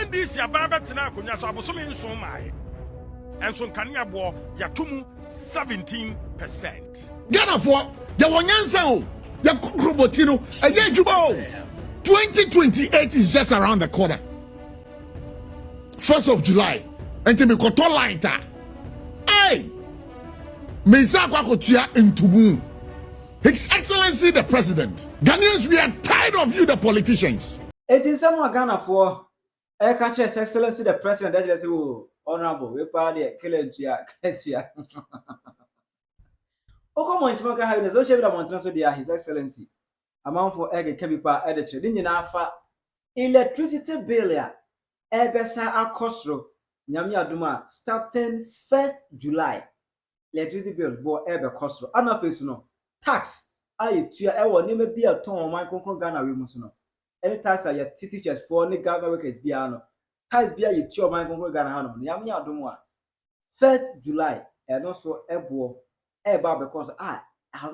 NDC ababetena akonya so abosom nso mai enso nkania bo yatomu 17%. Ghana for the one yansa the kukrobotino eye juba 2028 is just around the corner. 1st of July. Enti me koto line ta. Hey! Mesa kwa kotua ntubu. His Excellency the President. Ghanaians, we are tired of you, the politicians. It is someone Ghana for His Excellency the President. That is honorable. We party killing to ya. Oko mo nchima ka ha so shebi da montana so dia His Excellency. Amount for egg kebipa editor. Din nyina afa electricity bill ya ebesa akosro nyame aduma starting 1st July. Electricity bill bo ebe kosro. Ana face no tax ayetua ewo neme bia ton man konkron Ghana we mu so no. Any tax ya teachers for any government workers bia no. Tax bia yetua man konkron Ghana ha no. Nyame adum a 1st July e no so ebo eba because I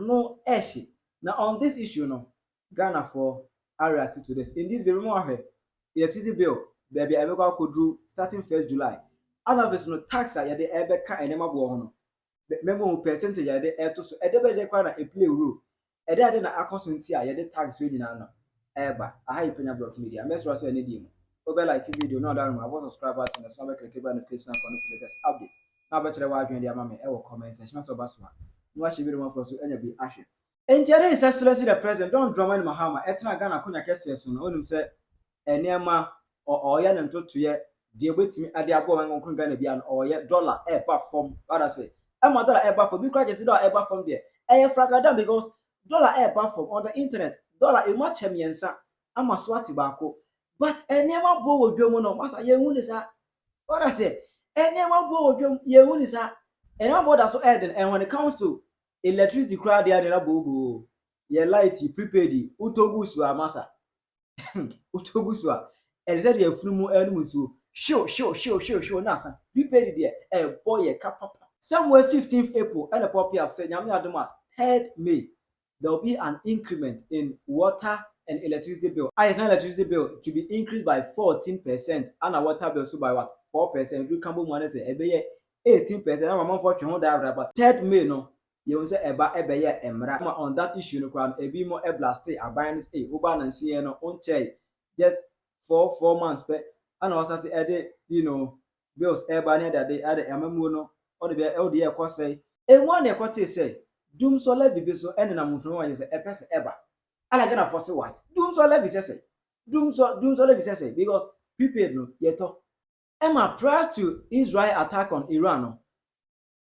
know eshi. Now on this issue no Ghana for reacted to this. In this very moment electricity bill baby ebeka kodru starting 1st July. Ana vs no tax ya de ebeka enema bo ho no. Member percentage ya de eto so edebe de kwa na e play role. Ede ade na akoso nti a ya de tax we nyina no. Eba aha Penyah block media. Mesro say any dim. Obe like video no that room about subscribe button so make click button notification on the latest update. Na betre wa adwen dia mama e wo comment section so baso. No ahye video man for so enya bi ahye. Entiare His Excellency the President John Mahama etna Ghana konya kese so no onum se enema oya ne ntotoye de betimi ade abo man konkon Ghana bia no oya dollar e ba form what I say am dollar e ba form because just dollar e ba form there e fragada because dollar e ba form on the internet dollar e ma chemiensa ama swati baako but enema bo wodwom no masa ye hu ni sa what I say enema bo wodwom ye hu ni sa enema bo da so eden and when it comes to electricity crowd there na bobo ye light prepaid utogusu amasa utogusu and said ye funumu enumusu show nasa prepaid there boy ye kapapa somewhere 15th April and a pop up said nyame adoma 3rd May there will be an increment in water and electricity bill. Electricity bill to be increased by 14% and a water bill so by what 4%. You can money say 18%. I'm a for but 3rd May no you say eba ebeye emra on that issue no kwan ebi mo e blaste abanis oba na nsie no on chey just 4 months pe and was at bills eba ne that dey ade amamu no o de be e de e say e one e kwete say dum so levy be so ene na mufro wan say e pese eba ala gana for say what dum so levy say dum so levy say because prepaid no yeto Emma prior to Israel attack on Iran no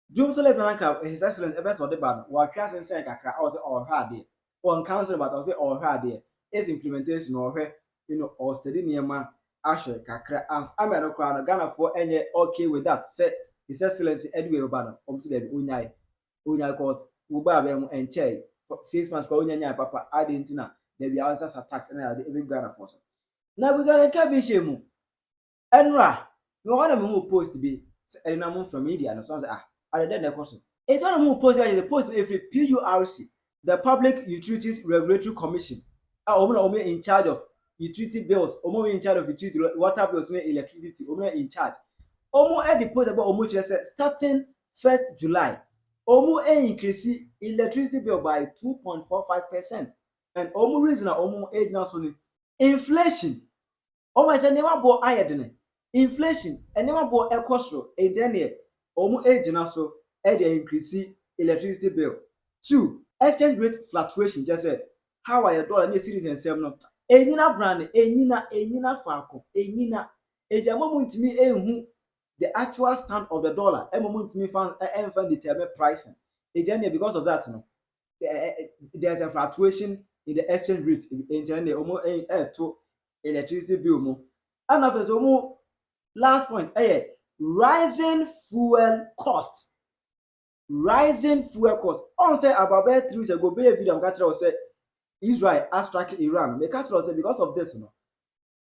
Jum Select Nanka, His Excellency, best of the band, while Cassin Sanka, or hard day, or council, but also or hard day, is implementation or her, or steady near man, Asher, Kakra, as Amano Crown, Ghana for any okay with that, said His Excellency Edwin Obano, obviously, Unya cause, Ubabem and Che, 6 months for Unya Papa, I didn't know, there be answers attacks and I didn't Ghana for some. Now, was a cabin, Enra, no one of them who post to be, and I'm from media, and so it's one of the post the post every PURC, the Public Utilities Regulatory Commission, are in charge of utility bills, in charge of utility water bills, electricity, in charge. At the post about starting 1st July, increase electricity bill by 2.45%, and reason age now inflation. Say never bought iodine, inflation, and never bought a cost in 10 years. Age na so increase electricity bill. 2. Exchange rate fluctuation. Just said how are your dollar citizens same no. Enyina brand enyina faako enyina ejamo muntimi ehu the actual stand of the dollar. Emo muntimi fan determine pricing. Ejane because of that no. There's a fluctuation in the exchange rate. Ejane to electricity bill mo. And of last point rising fuel cost. On say about 3 weeks ago, be a video I'm say Israel has struck Iran. Me catch say because of this,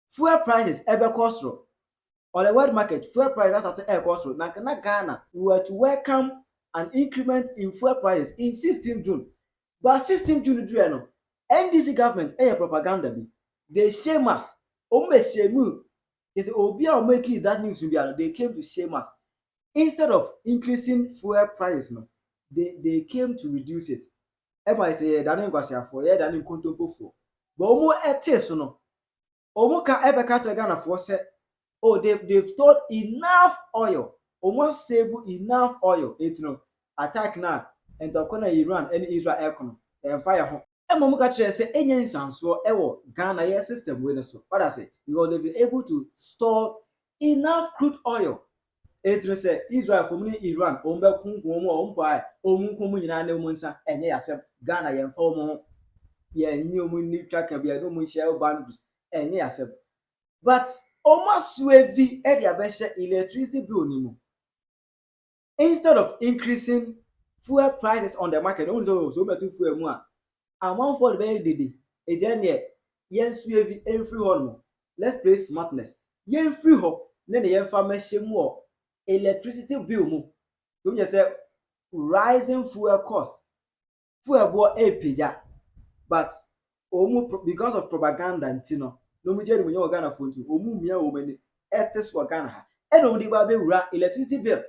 fuel prices ever cost on the world market. Fuel prices at air cost. Now Ghana, we were to welcome an increment in fuel prices in 16 June. But 16 June, NDC government propaganda be they shame us. Shame They say, oh, making that news, they came to shame us. Instead of increasing fuel prices, no, they came to reduce it. Everybody say, Danny for Danny Contopo for. But almost at this, no. Almost can ever catch a gun for say, oh, they've stored enough oil. Almost save enough oil. It no attack now. And the corner Iran and Israel and fire home. And Momuka say, any so Ghana air system with us. What I say, because they've been able to store enough crude oil. It say Israel for me Iran, Omba Kunkumo, Umpai, Omunkumunina, Munsa, and yes, Ghana and former. Yeah, new moon track and be a no moon shell boundaries, and yes, but almost sweavy area besha electricity bill anymore. Instead of increasing fuel prices on the market, only so better fuel more. And one for the very day, a day, yes, sweavy and free hormone. Let's play smartness. Yen free hop, then the yen farmer more electricity bill more. Don't you say rising fuel cost? Fuel boy a pija. But because of propaganda and no me jere me Ghana phone to mia many etes for Ghana and no dey be electricity bill.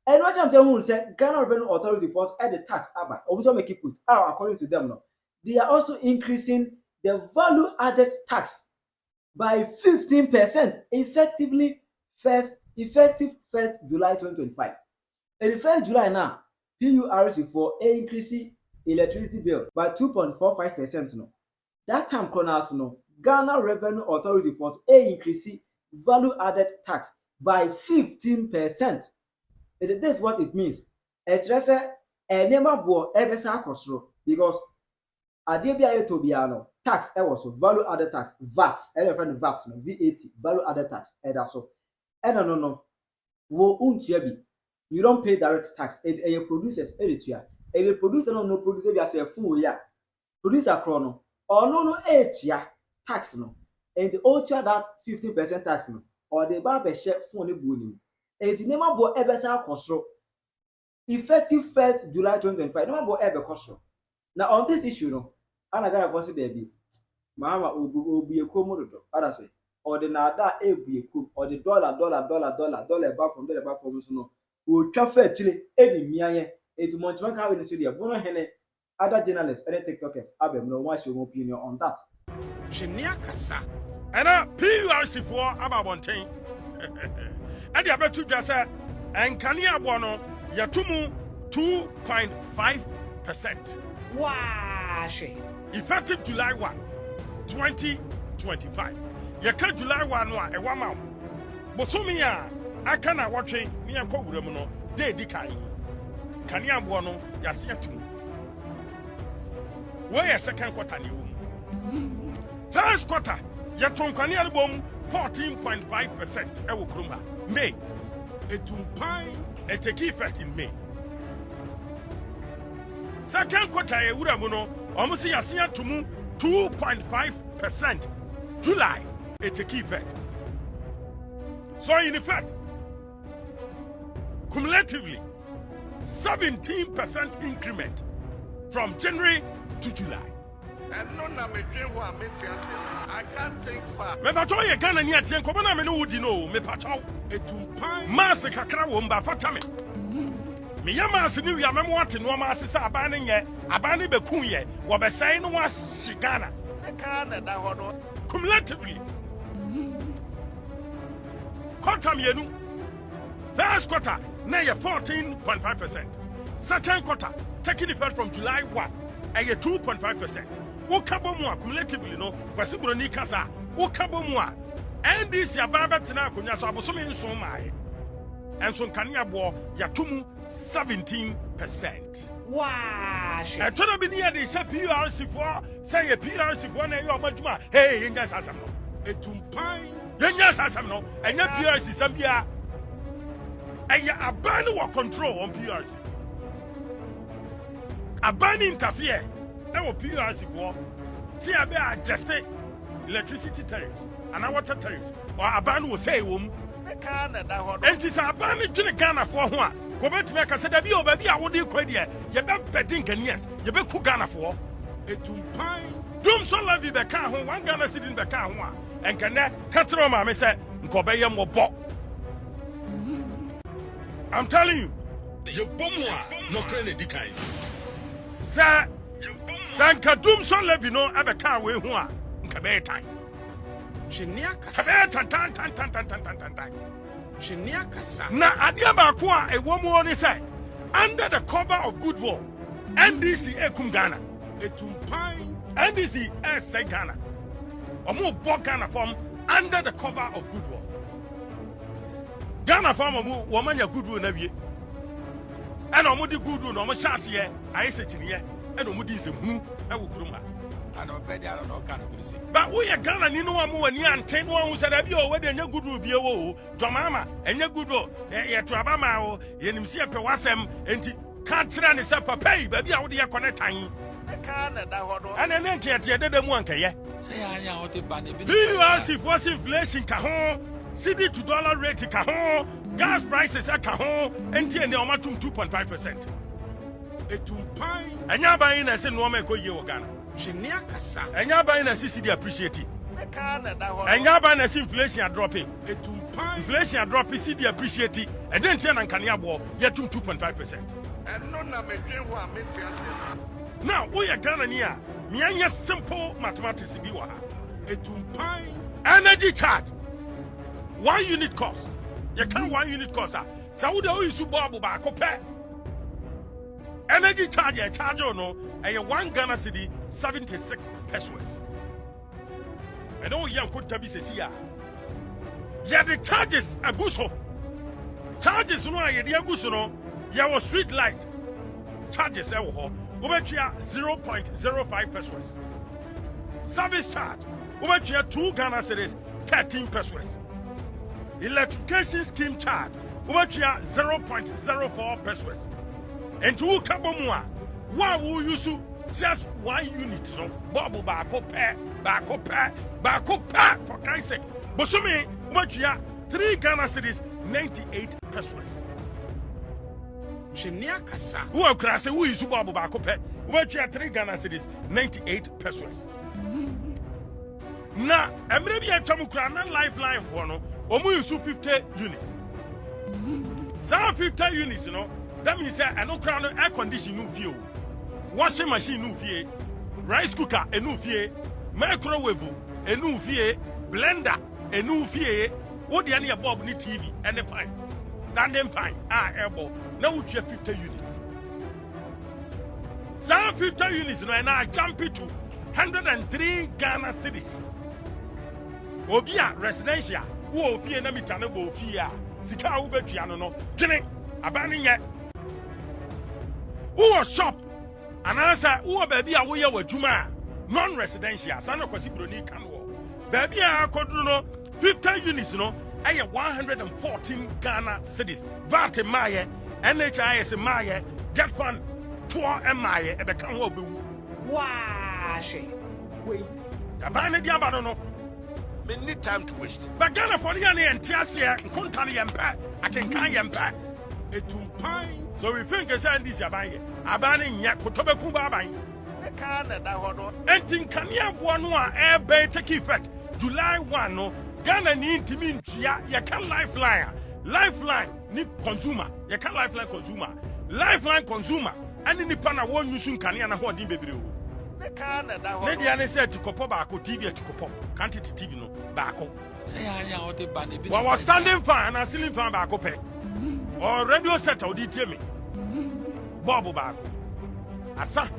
And what I'm telling you say Ghana Revenue Authority first add the tax aba obuso make it put according to them no. They are also increasing the value added tax by 15% effective 1st July 2025. And the 1st July now, PURC for increasing electricity bill by 2.45% no. That time corners no Ghana Revenue Authority for increase value added tax by 15%. This is what it means. Address a number bo ebesa akosro because adebia to biano tax also value added tax VAT VAT no VAT value added tax so no wo untua bi you don't pay direct tax it producers editua a producer no producer bi say fun ya producer no or no etua tax no and the otua that 15% tax no or the ba be share fun ne bu ni and the name bo ebesa akosro effective 1st July 2025 no bo ebe kosro. Now on this issue no ana gara for say baby Mahama obi ekomo do other say or the nada ebu ekom or the dollar back from so no o twa fa chile edi miaye edu monchman ka we so dia bono hene other journalists and TikTokers abem no want your opinion on that. Shenia kasa and PURC for ababonten and ya betu just say and kania bono yatumu 2.5%. Wow, effective July 1, 2025. Yaka July 1 wa e wama. Bosumi ya aka na watwe me yakọ wurem no de di kan. Kani abo no yase atum. Where second quarter ni wom. First quarter yaton kani album 14.5% e wo kroma. May etumpan e take effect in May. Second quarter e wurem no almost yase atum 2.5%. July it take effect. So in effect, cumulatively 17% increment from January to July. And no na me dream who I can't think far. Me pato ye Ghana ni atien ko na me no wudi no me pato Etumpan mass kakra wo mba fata me. Me ya mass ni wi amem wate no mass sa aban ne ye aban ne bekun ye wo be sai no was Ghana. Ghana da hono Cumulatively quarter mienu first quarter na 14.5%. Second quarter taking effect from July 1 and 2.5%. Ukabomwa cumulatively no kwasiburo ni kasa ukabomwa and this ya baba tina konya so abosomi nso mai enso nkania bo yatumu 17%. Wow. I told you be near the PURC for say a PURC for na your maduma. Hey, yenga sasam no. Etumpan Yenga sasam no. And your PURC sambia. And you abandon what control on PURC. Abandon interfere. Now PURC for see I be adjusted electricity tariffs and water tariffs. Or abandon will say Ghana da hono and it's abandon to the Ghana for one. Go back to me, I said, I would do quite you bet betting Ghanaians, you bet cook Ghana for Etumpan Doom so love you the car, one Ghana sitting in the car, and can that cut through my say, nkobeye mobo. I'm telling you. You bomwa no krene dikai. Sir, Sankadum so levi no abeka we ho a nkabe tan. Shiniaka. Tan. Shiniaka. Na adia ba ko a ewo mu oni say under the cover of goodwill NDC ekum Ghana. Etumpai. NDC say Ghana. Omo bo Ghana from under the cover of goodwill. Ghana from omo womanya goodwill na wie. And omo di goodwill no omo chance ye ayi se chiriye and omo di se hu e wo kuruma. And obedi ala no kan go see. But we Ghana ni no amu wani anten no hu se da bi o we de nya goodwill bi e wo John Mahama enya goodwill ye to abama o ye nim se pe wasem enti ka kira ne se papa yi ba bi a wo de ye connect an. And then nke ye de mu ankeye. Say anya o te ba ne bi. PURC force inflation ka ho. CD to dollar rate ka ho. Gas prices ka ho. Enti ene o matum 2.5%. Etumpai. Enya ban na se no ma ko ye wo Ghana. Shiniaka. Enya ban na se CD appreciate. Enya ban na se inflation dropping. Etumpai. Inflation dropping CD appreciate. And then chen an kania bo ye tum 2.5%. And no na me dwen ho a metiase. Now, we are Ghana near. Me anya simple mathematics bi wa. Etumpai. Energy charge. 1 unit cost. You can 1 unit cost. So would you use Bob ba ko pe. Energy charge you charge no and 1 Ghana cedi 76 pesos. And all young could tabi se sia. Yeah, the charges aguso. Charges no ye dia aguso no. Ya was street light. Charges e wo 0.05 pesos. Service charge 2 Ghana cedis 13 pesos. Electrification scheme charge 0.04 pesos. And to Kabomua, why will you use just 1 unit? No, Bobo Bako pair for Christ's sake. But so me, 3 Ghana cedis 98 pesos. Shiniaka. Who are crassy? Who is Bobo Bako pair? 3 Ghana cedis 98 pesos. Now, I'm maybe a Chamukran lifeline for no, or more 50 units. Some 50 units, you know. That means I no crown air condition new view, washing machine new view, rice cooker a new view, microwave a new view, blender a new view. What the any above need TV and fine, standing fine. Elbow now we have 50 units. Some 50 units now and I jump into 103 Ghana cities. Obia residential. Who fear na mi chane bo fear. Sika ubetuano no. Kini abani nye. Who shop and answer who baby a we wajuma non-residential. Sana kwasi broni kanwo. Baby a kodruno 50 units no. Aye 114 Ghana cities. VAT maye, NHIS maye, get fund 2 maye ebe kanwo be wu. Wash. Wait. Abani diabano no. Me need time to waste. But Ghana for the and Tiasia, Kuntani Yampa, I can Yampa. Etumpai. So we think a sign this Yabai, Abani Yakotobaku Babai. The Canada hodo. And think Kanya Wanua air bay take effect. July 1 no Ghana need to mean ya can lifeline. Lifeline need consumer. You can lifeline consumer. Lifeline consumer. And in the pana won't use Kanya and what in baby. The Canada hodo. Lady Anne said to Copo Bako TV to Copo. Can't it TV no Bako. Say anya o te ba ne bi. Well, was standing fan and ceiling fan Bako pay. Or radio set out did me. Bobo Bako. Asa.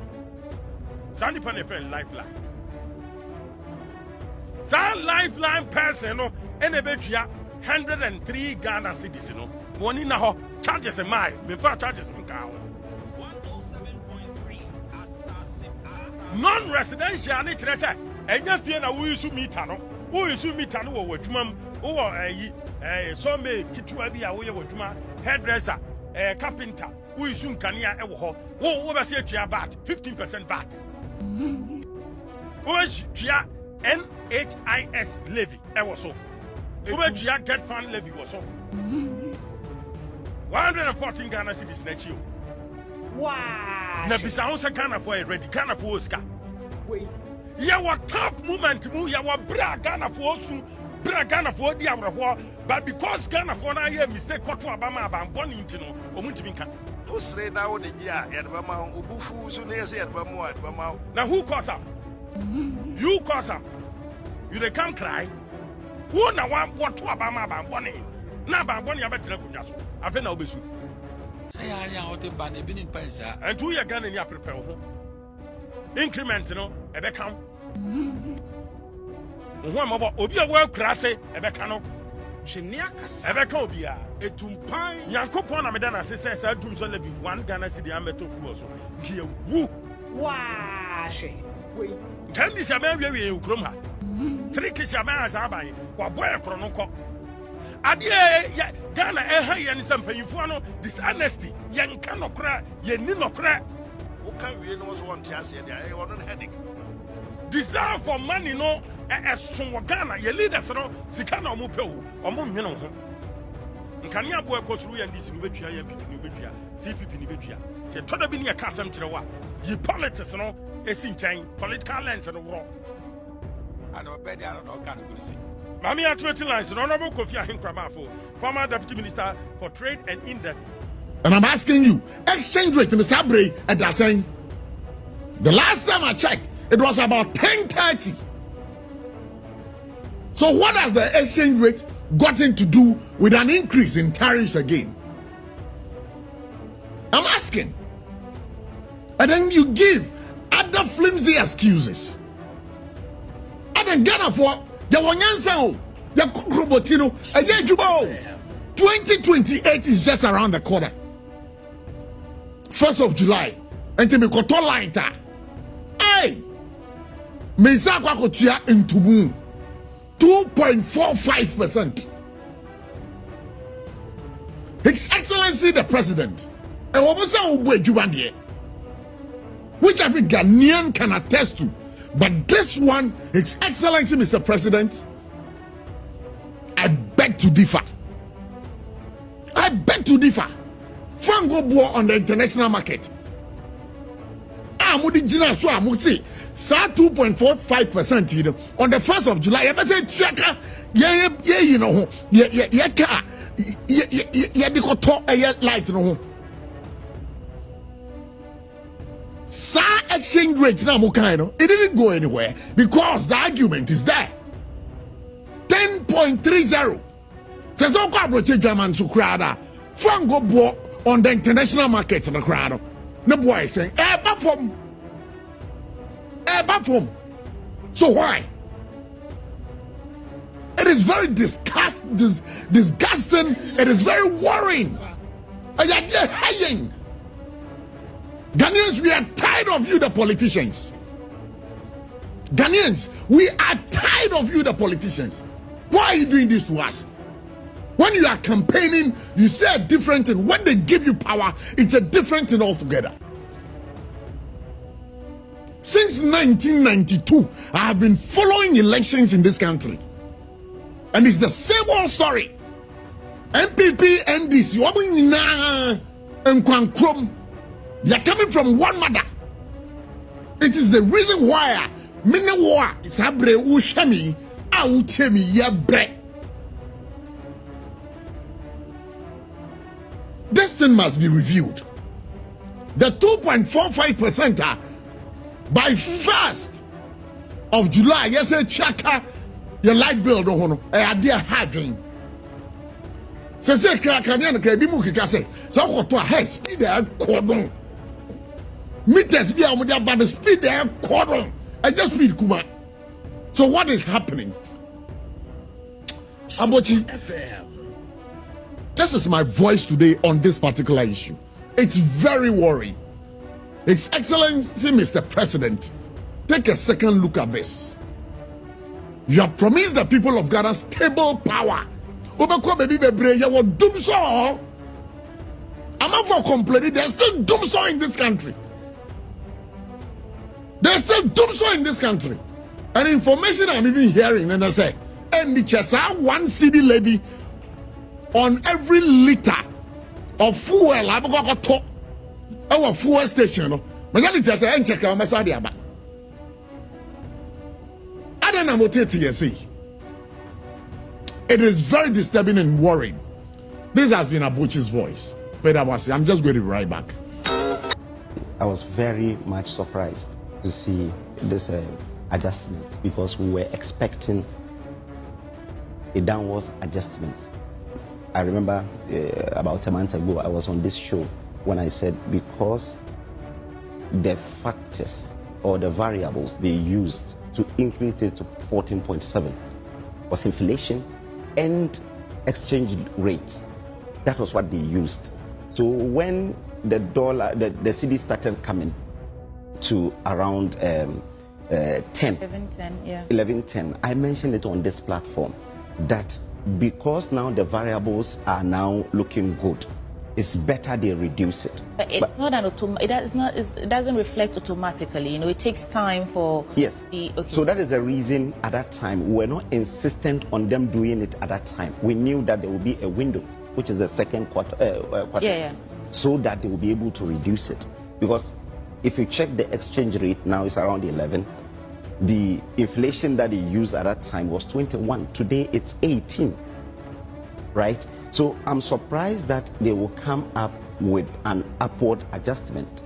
Sandy Penny lifeline. Some lifeline person no and a bet 103 Ghana cities no. One in a ho charges a mile. Before charges in cow. 107.3 assassin. Non-residential nature say. Enya fie na wo yusu meter no. Wo yusu meter no wo adwuma wo so me kitwa bi a wo ye adwuma hairdresser carpenter wo yusu nkania e wo ho wo be se atua VAT 15% VAT. Wo atua NHIS levy e wo so. Wo atua get fund levy wo so. 114 Ghana cities na chi o. Wow. Na bisa ho se Ghana for ready Ghana for Oscar. Wait. Yawa top movement mu yawa bra Ghana for osu Bra Ghana for the hour, but because Ghana for na ye mistake koto abama ba born into no omuntimi nka. No straight now the year at Bama, Ubufu, so near at Bama, Bama. Now who cause am? You cause am. You dey come cry. Who na one what to abama ba born in? Na ba born ya betre kunya so. Afa na obesu. Say anya o te ba ne bi ni pensa. And 2 year Ghana ni prepare ho. Increment no e be come. Who am about obi a work krase e be kan no. Sheniakasa. E be kan obi a. Etumpan. Nyankopon na me da na se say dum so le bi 1 Ghana cedi ameto fu so. Gie wu. Waa she. Wait. Kan di se ba wie ukrom ha. 3 kisha ma azaban kwa boy kro no ko. Ade ya Ghana ha ye ni sampanyifo no dishonesty yen kan no kra ye ni no kra. Who can we know one chance here? They are on headache. Desire for money no so Ghana ye leaders no sika na omo pe wo omo nwene ho. Nkane abo ekosuru ye ndisi ni betua ye pipi ni betua CPP ni betua te toda bi ni ka asem kire wa yi politics no esi nkyɛn political lens no wo Ana obe dia no ka no go si. Mami atwete lines no Honorable Kofi Ahinkwamafo, former Deputy Minister for Trade and Industry. And I'm asking you, exchange rate in the Sabre at that saying, the last time I checked, it was about 10.30. So what has the exchange rate gotten to do with an increase in tariffs again? I'm asking. And then you give other flimsy excuses. And then Ghana for the Wanyansa, the Kukrobotino, a year 2028 is just around the corner. 1st of July, and to be line ta. Hey, Mezakwa Kotia in Tubu 2.45%. His Excellency the President, which every Ghanaian can attest to. But this one, His Excellency Mr. President, I beg to differ. I beg to differ. Fango Boa on the international market. Amudi Jina so amuti sa 2.45% on the 1st of July. You say Tiaka, you know, dikoto light no. Sa exchange rate na mukaino. It didn't go anywhere because the argument is there. 10.30. Says so ko abroche German so krada. Fango Boa on the international market in the crowd. No boy saying, perform. So why? It is very disgusting. It is very worrying. Ghanaians, we are tired of you, the politicians. Ghanaians, we are tired of you, the politicians. Why are you doing this to us? When you are campaigning, you say a different thing. When they give you power, it's a different thing altogether. Since 1992, I have been following elections in this country. And it's the same old story. MPP, NDC, they are coming from one mother. It is the reason why it's Abre Ushami, Autemi Yabre. This thing must be reviewed. The 2.45% are by 1st of July. Yes, chaka your light bill don't know. I dear hydrogen. Say Krakanian Krabimu Kase. So what to high speed there cordon. Meters be on but the speed there cordon. I just speed Kuma. So what is happening? Abochi FM. This is my voice today on this particular issue. It's very worrying. His Excellency Mr. President, take a second look at this. You have promised the people of Ghana stable power. I'm not for complaining. There's still doomsday in this country. There's still doomsday in this country. And information I'm even hearing, and I say, and the Chesa 1 cedi levy on every liter of fuel. I'm going to talk our fuel station. I don't check out my side. I don't know what it is. It is very disturbing and worrying. This has been Abuchi's voice. But I'm just going to be right back. I was very much surprised to see this adjustment because we were expecting a downwards adjustment. I remember about a month ago, I was on this show when I said because the factors or the variables they used to increase it to 14.7 was inflation and exchange rate. That was what they used. So when the dollar, the cedi started coming to around 11.10, I mentioned it on this platform that because now the variables are now looking good, it's better they reduce it. But it's not an automatic. It doesn't reflect automatically. You know, it takes time for. Yes. Okay. So that is the reason at that time we were not insistent on them doing it at that time. We knew that there will be a window, which is the second quarter. So that they will be able to reduce it. Because if you check the exchange rate now, it's around 11. The inflation that they used at that time was 21. Today it's 18. Right? So I'm surprised that they will come up with an upward adjustment,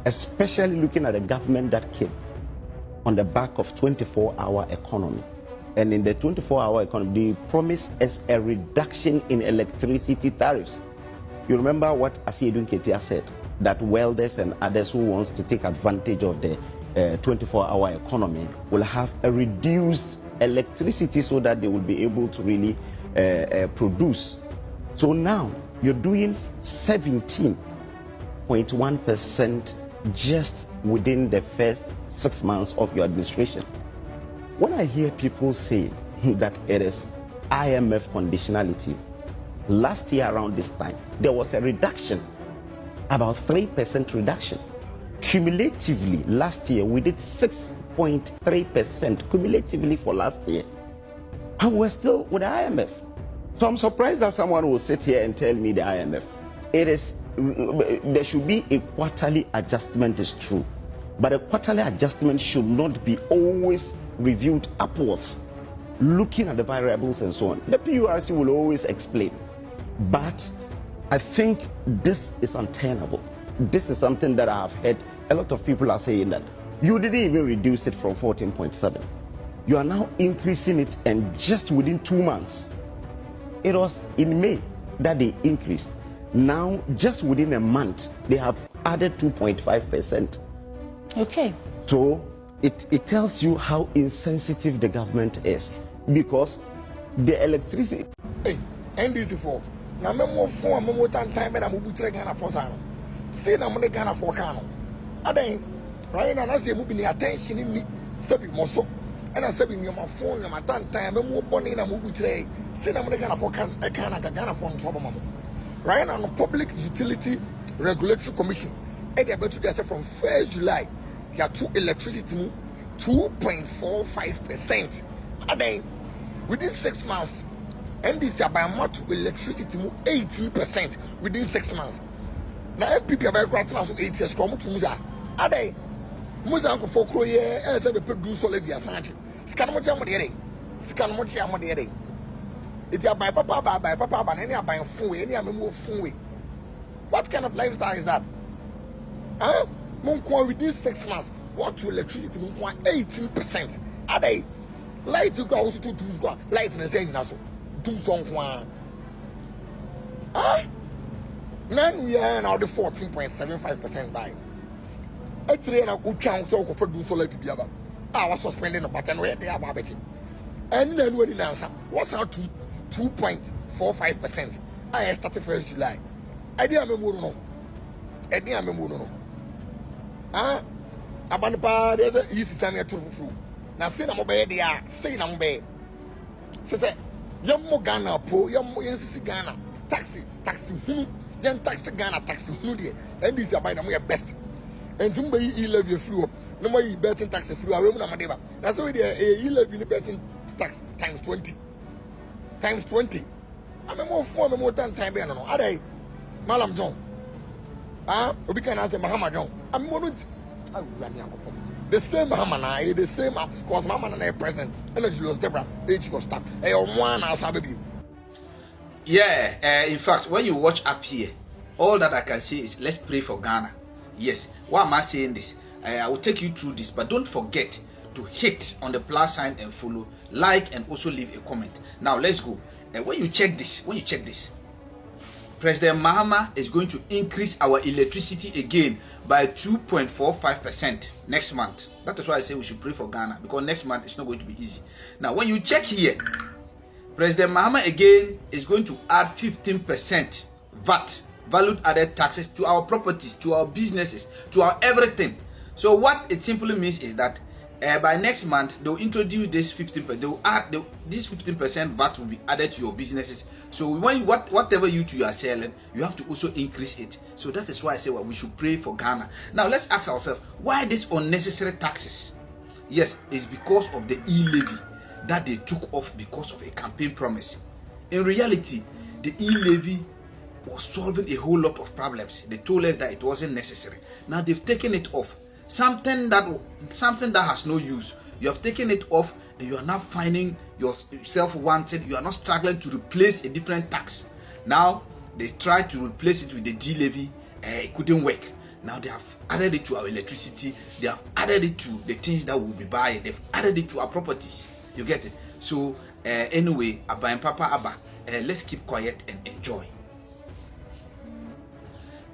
especially looking at the government that came on the back of 24-hour economy. And in the 24-hour economy, they promised us a reduction in electricity tariffs. You remember what Asiedun Ketia said, that welders and others who wants to take advantage of the 24-hour economy will have a reduced electricity so that they will be able to really produce. So now you're doing 17.1% just within the first 6 months of your administration. When I hear people say that it is IMF conditionality, last year around this time, there was a reduction, about 3% reduction. Cumulatively, last year, we did 6.3% cumulatively for last year. And we're still with the IMF. So I'm surprised that someone will sit here and tell me the IMF. There should be a quarterly adjustment, is true. But a quarterly adjustment should not be always reviewed upwards, looking at the variables and so on. The PURC will always explain. But I think this is untenable. This is something that I have heard a lot of people are saying that you didn't even reduce it from 14.7. You are now increasing it, and just within 2 months, it was in May that they increased. Now, just within a month, they have added 2.5%. Okay. So it tells you how insensitive the government is, because the electricity. Hey, NDC for now, memo for memo time and I'm moving to Ghana for Sano. Say, I'm going to Ghana for Kano. I think right now, I say, moving attention in me, Sabi Mosso, and I said, in your phone, my time, I'm moving and I'm moving today. Say, I'm going to Ghana for Ghana for Mama. Right now, the Public Utility Regulatory Commission, and they're about to get from 1st July, you have 2 electricity 2.45%. And then within 6 months, NDC are by much electricity 18% within 6 months. Now MPP are by granting us 8 years come to Musa. And then Musa uncle for Croye and said the produce all via Sanchez. Scanamodiere. Scanamodiere. If you are by Papa, and any are buying full, any are more full. What kind of lifestyle is that? Huh? Monqua within 6 months, what to electricity 18%. Are they light to go to light in the same naso? Do something. Huh? Now we are now the 14.75% by. It's really a good chance to for do so like the other. I was suspending the button where they are babbling. And then when it answer, what's out to 2.45%? I started 1st July. I didn't remember no. Ah, Abanpa, there's a easy time to through. Now, say I'm obey there, say I'm obey. Say, Yamo Ghana, po, Yamo Ghana, taxi, then taxi Ghana, taxi, and this is about the best. And somebody you love your flu, no more you betting taxi flu, I remember Madeva. That's why you love you betting tax times 20. Times 20. I'm more for more than time. Are they, Malam John? Ah, we can answer Mahama John. I'm more. The same Mahama, the same because Mahama na present. And Julius Debra, chief of staff. One as baby. Yeah, in fact, when you watch up here, all that I can say is let's pray for Ghana. Yes, why am I saying this? I will take you through this, but don't forget to hit on the plus sign and follow, like, and also leave a comment. Now let's go. And when you check this, President Mahama is going to increase our electricity again by 2.45% next month. That is why I say we should pray for Ghana, because next month it's not going to be easy. Now when you check here, President Mahama again is going to add 15% VAT, valued added taxes, to our properties, to our businesses, to our everything. So what it simply means is that by next month they'll introduce this 15%. They will add this 15% VAT will be added to your businesses. So when whatever you are selling, you have to also increase it. So that is why I say we should pray for Ghana. Now let's ask ourselves, why this unnecessary taxes? Yes, it's because of the e-levy that they took off because of a campaign promise. In reality, the e-levy was solving a whole lot of problems. They told us that it wasn't necessary. Now they've taken it off. Something that has no use. You have taken it off and you are now finding yourself wanted. You are not struggling to replace a different tax. Now they tried to replace it with the D-levy. It couldn't work. Now they have added it to our electricity. They have added it to the things that we'll be buying. They've added it to our properties. You get it? So anyway, Abba and Papa Abba, let's keep quiet and enjoy.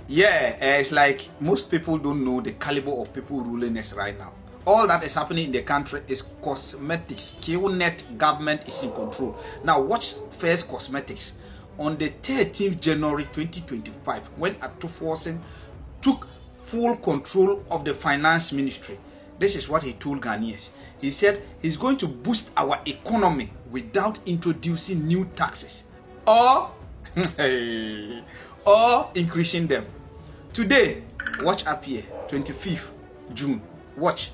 Yeah, it's like most people don't know the caliber of people ruling us right now. All that is happening in the country is cosmetics. KNet government is in control. Now watch first cosmetics. On the 13th January 2025, when Atuforsen took full control of the finance ministry, this is what he told Ghanaians. He said he's going to boost our economy without introducing new taxes or increasing them. Today, watch up here, 25th June, watch.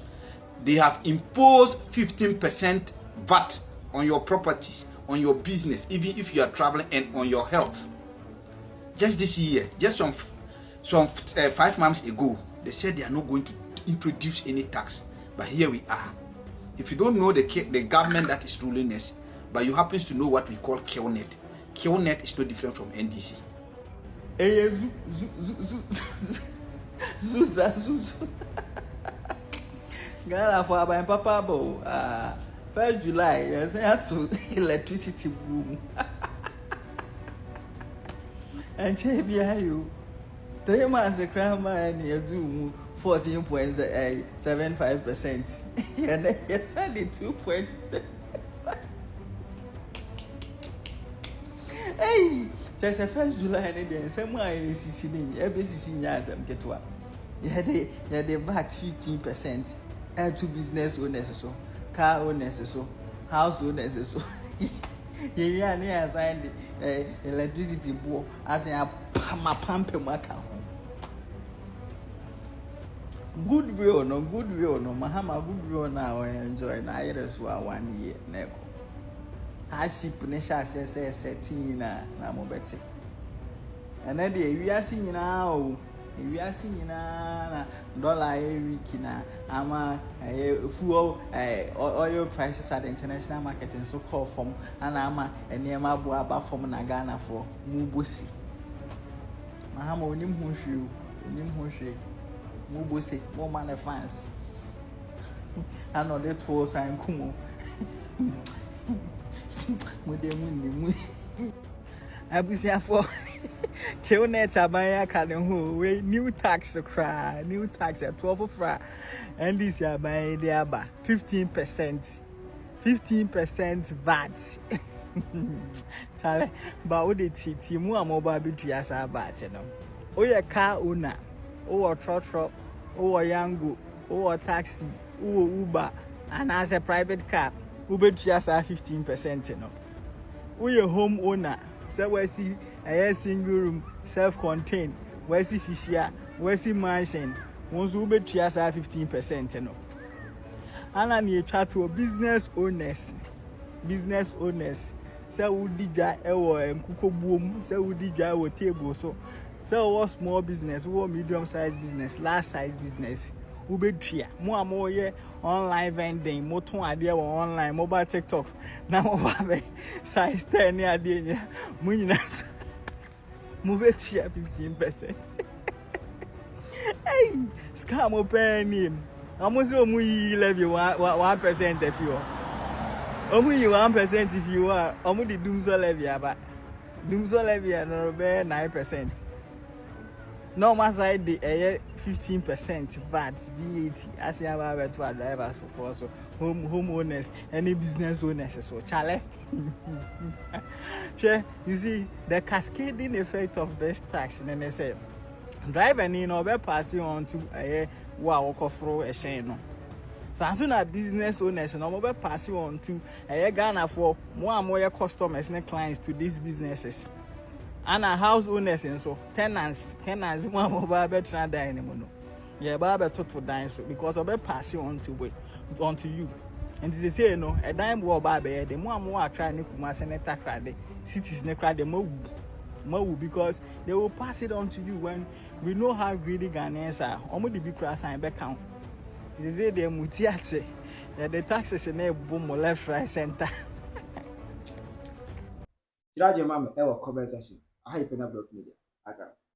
They have imposed 15% VAT on your properties, on your business, even if you are traveling, and on your health. Just this year, just some 5 months ago, they said they are not going to introduce any tax. But here we are. If you don't know the government that is ruling us, but you happen to know what we call KNet. KNet is no different from NDC. Ghana for Abba and Papa Bo. 1st July, yes, I had to electricity boom. And check behind you. 3 months a crime and you do 14.75%. And then you send it 2.0. Hey, just a 1st July and then somewhere in CC, every CC years I'm get one. You had the VAT 15%. To business owners, so car owners, so house owners, so you are signed electricity bill as a pump goodwill, no Mahama goodwill now. I enjoy na years 1 year. Neko hardship Nesha says 13 na mobeti, and then we are seeing now. We are seeing na dollar week na ama fuel oil prices at the international market and so called from and ama enema boaba from na Ghana for mubosi. Mahama onim hwe mubosi mo man fans. Ano de to san kumo. Mo de mu abusia for KNet abaya can who new tax cry, new tax at 12 fra, and this year by the aba 15% VAT. Tell but what it Timu a mobile between VAT. Oh, your car owner, or trotro, or yango, or taxi, or Uber, and as a private car, Uber just 15%. Oh, your home owner. So we see a single room, self-contained. We see fisher, we see mansion. Once we bet just 15%, And I need chat to business owners. So we did that and cook boom. So we did that table. So what small business, what medium-sized business, large-sized business. ubetua mo amoye online vending mo ton ade wo online mobile TikTok na mo ba be size 10 ni ade nya mo nyina mo betua 15%. Hey, scam open. Almost omu yi levy 1% if you are. Omu yi 1% if you are. Omu di doomso levy aba. Doomso levy no be 9%. Normal side the 15% VAT, as you have to drivers for so homeowners, any business owners so chale. You see the cascading effect of this tax, and then they say driver ni no be passing on to wow offer a share no. So as soon as business owners no be passing on to Ghana for more and more customers and clients to these businesses. And our house owners and so tenants one mobile better than anymore. Yeah, Baba talk for dying so because of a passing on to you. And they say no, a dime war Baba, the more trying to come and attack the cities neck the more because they will pass it on to you when we know how greedy Ghanaians are. Almost the big class and back count. They say they mutiate the taxes in a boom left, right, center. Jiraje mama, ewa comment section. I hype na block media.